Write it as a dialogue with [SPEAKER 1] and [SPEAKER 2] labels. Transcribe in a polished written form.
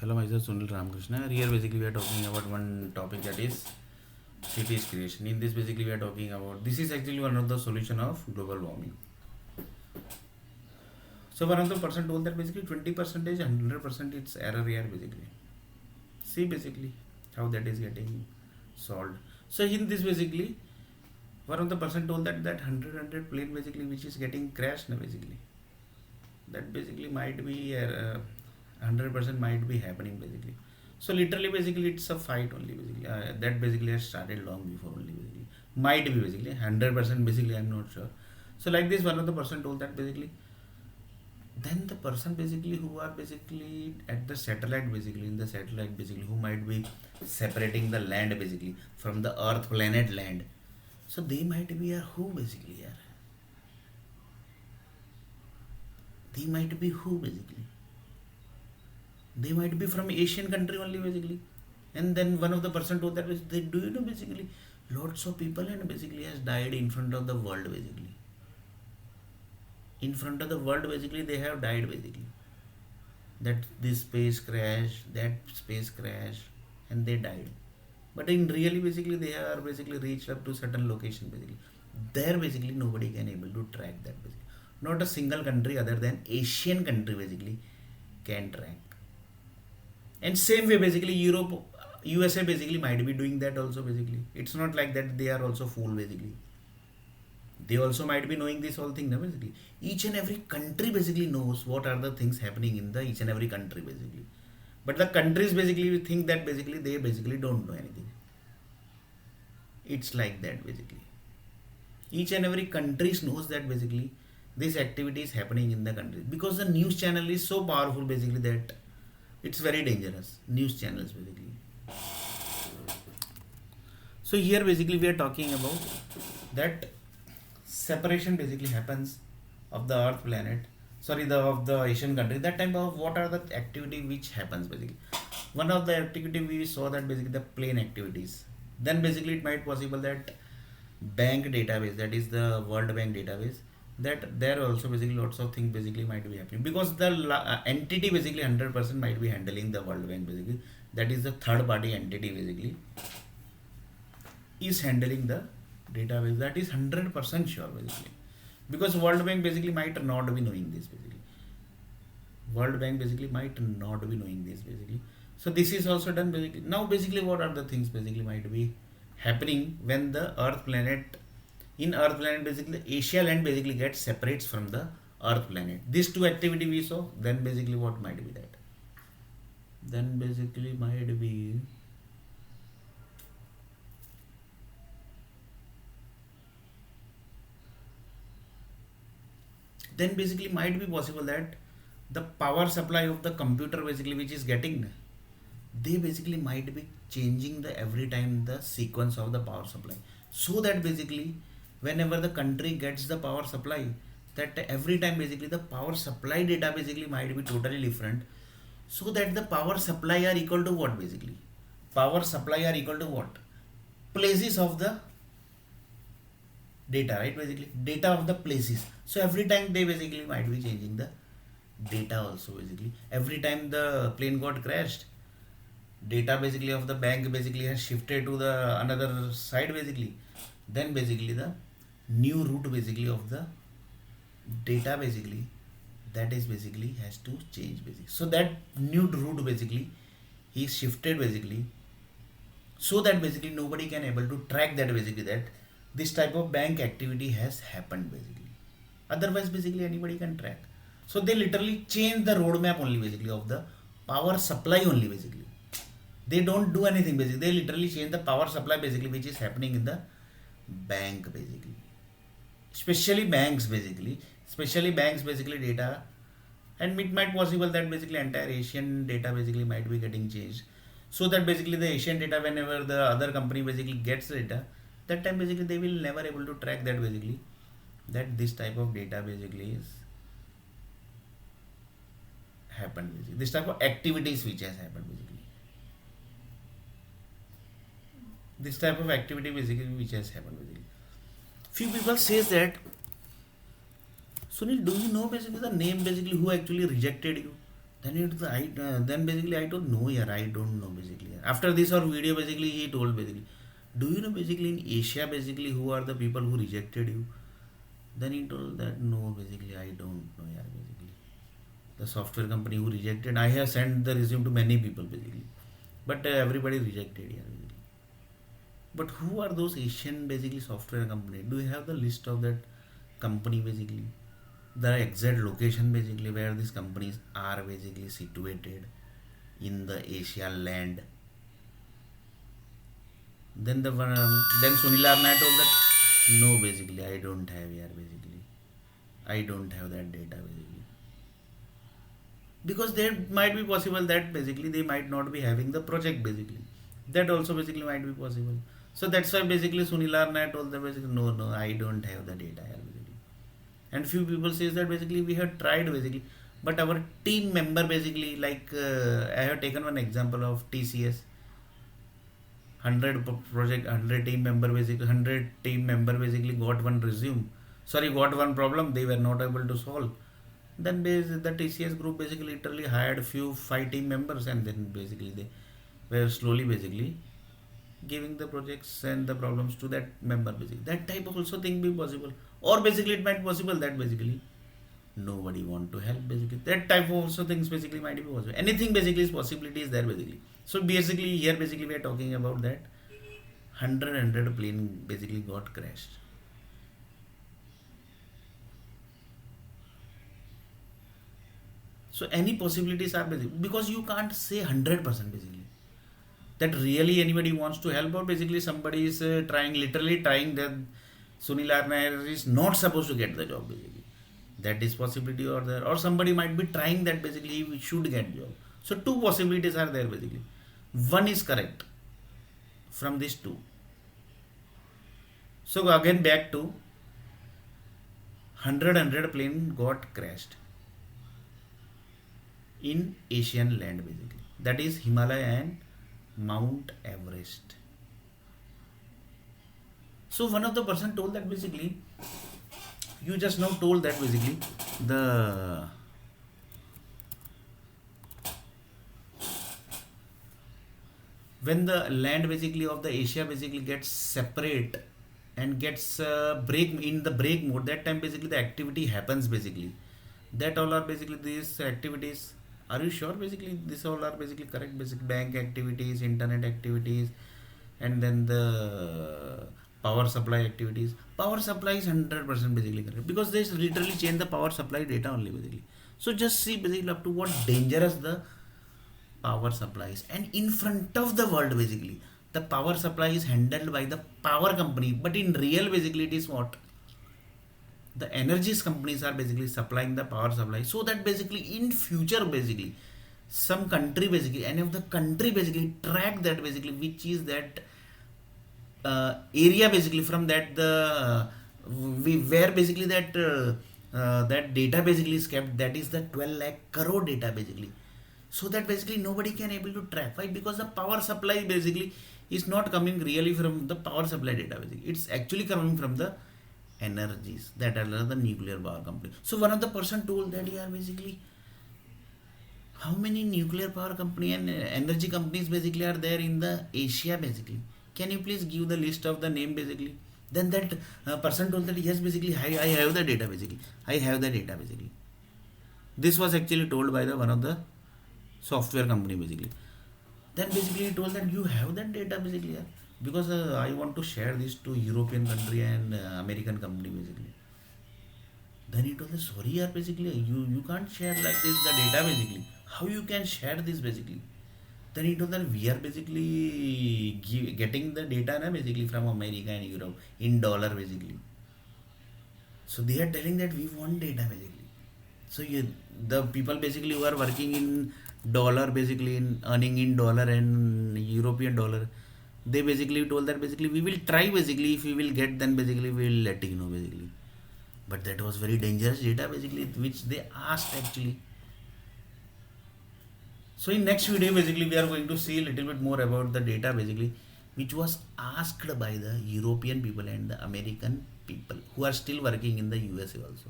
[SPEAKER 1] Hello, myself Sunil Ramakrishna. Here, basically, we are talking about one topic, that is cities creation. In this, basically, we are talking about this is actually one of the solution of global warming. So, one of the person told that basically 20% 100% it's error here, basically. See, basically, how that is getting solved. So, in this, basically, one of the person told that 100 plane basically which is getting crashed now, basically. That basically might be 100% might be happening, basically. So literally basically it's a fight only, basically that basically has started long before only, basically. Might be basically 100% basically, I'm not sure. So like this, one of the person told that basically, then the person basically who are basically at the satellite, basically in the satellite, basically who might be separating the land basically from the earth planet land, so they might be who basically, yeah, they might be who basically, they might be from Asian country only, basically. And then one of the person told that they, do you know basically lots of people and basically has died in front of the world, basically. In front of the world, basically they have died, basically. That this space crash, that space crash, and they died. But in really basically they are basically reached up to certain location, basically. There basically nobody can able to track that, basically. Not a single country other than Asian country basically can track. And same way basically Europe, USA basically might be doing that also, basically. It's not like that they are also fool, basically. They also might be knowing this whole thing now, basically. Each and every country basically knows what are the things happening in the each and every country, basically. But the countries basically think that basically they basically don't know anything. It's like that, basically. Each and every country knows that basically this activity is happening in the country, because the news channel is so powerful, basically, that it's very dangerous. News channels, basically. So here basically we are talking about that separation basically happens of the earth planet, sorry, the of the Asian country. That time of what are the activity which happens, basically. One of the activity we saw that basically the plane activities. Then basically it might possible that bank database, that is the World Bank database, that there also basically lots of things basically might be happening, because the entity basically 100% might be handling the World Bank, basically. That is the third party entity basically is handling the database. That is 100% sure, basically. Because World Bank basically might not be knowing this, basically. World Bank basically might not be knowing this, basically. So this is also done, basically. Now basically what are the things basically might be happening when the earth planet, in earth planet basically Asia land basically gets separates from the earth planet. These two activity we saw. Then basically what might be that, then basically might be, then basically might be possible that the power supply of the computer basically which is getting, they basically might be changing the every time the sequence of the power supply, so that basically whenever the country gets the power supply, that every time basically the power supply data basically might be totally different, so that the power supply are equal to what, basically, power supply are equal to what, places of the data, right, basically data of the places. So every time they basically might be changing the data also, basically. Every time the plane got crashed, data basically of the bank basically has shifted to the another side, basically. Then basically the new route basically of the data basically, that is basically has to change, basically. So that new route basically is shifted, basically, so that basically nobody can able to track that, basically, that this type of bank activity has happened, basically. Otherwise basically anybody can track. So they literally change the roadmap only, basically, of the power supply only, basically. They don't do anything, basically. They literally change the power supply basically which is happening in the bank, basically. Especially banks, basically. Especially banks basically data. And it might possible that basically entire Asian data basically might be getting changed, so that basically the Asian data, whenever the other company basically gets the data, that time basically they will never able to track that, basically, that this type of data basically is happened, basically. This type of activities which has happened, basically. This type of activity basically which has happened, basically. Few people says that, Sunil, do you know basically the name basically who actually rejected you? Then basically I told no yaar, I don't know basically. After this our video basically he told basically, do you know basically in Asia basically who are the people who rejected you? Then he told that no basically I don't know yaar basically. The software company who rejected, I have sent the resume to many people basically, but everybody rejected yaar basically. But who are those Asian basically software company? Do you have the list of that company basically? The exact location basically where these companies are basically situated in the Asia land. Then Sunil Arnay told that no basically I don't have here basically. I don't have that data basically. Because there might be possible that basically they might not be having the project basically. That also basically might be possible. So that's why basically Sunil Arnay told them basically no I don't have the data here basically. And few people says that basically we have tried basically, but our team member basically like I have taken one example of TCS. 100 project 100 team member basically 100 team member basically got one resume, sorry, got one problem they were not able to solve. Then the TCS group basically literally hired few 5 team members, and then basically they were slowly basically giving the projects and the problems to that member basically. That type of also thing be possible, or basically it might possible that basically nobody want to help basically. That type of also things basically might be possible. Anything basically is possibility is there basically. So basically here basically we are talking about that 100 plane basically got crashed. So any possibilities are basically, because you can't say 100% basically that really anybody wants to help, or basically somebody is trying, literally trying, that Sunil Arnair is not supposed to get the job basically. That is possibility or there, or somebody might be trying that basically we should get job. So two possibilities are there basically. One is correct from these two. So again back to 100 plane got crashed in Asian land basically. That is Himalaya and Mount Everest. So one of the person told that basically, you just now told that basically the when the land basically of the Asia basically gets separate and gets break in the break mode, that time basically the activity happens basically. That all are basically these activities. Are you sure basically these all are basically correct? Basic bank activities, internet activities, and then the power supply activities. Power supply is 100% basically correct, because they literally change the power supply data only basically. So just see basically up to what dangerous the power supplies, and in front of the world basically the power supply is handled by the power company, but in real basically it is what the energies companies are basically supplying the power supply, so that basically in future basically some country basically, any of the country basically track that basically which is that area basically from that the we where basically that data basically is kept, that is the 12 lakh crore data basically. So that basically nobody can able to track. Why? Because the power supply basically is not coming really from the power supply data basically, it's actually coming from the energies that are the nuclear power company. So one of the person told that here basically how many nuclear power company and energy companies basically are there in the Asia basically. Can you please give the list of the name basically? Then that person told that yes basically I have the data basically. I have the data basically. This was actually told by the one of the software company basically. Then basically he told that you have that data basically, yeah? Because I want to share this to European country and American company basically. Then he told us sorry yaar basically you can't share like this the data basically. How you can share this basically? Then he told that we are basically getting the data na, basically from America and Europe in dollar basically. So they are telling that we want data basically. So the people basically who are working in dollar basically in earning in dollar and European dollar, they basically told that basically we will try basically, if we will get then basically we will let you know basically. But that was very dangerous data basically which they asked actually. So in next video basically we are going to see a little bit more about the data basically which was asked by the European people and the American people who are still working in the USA also.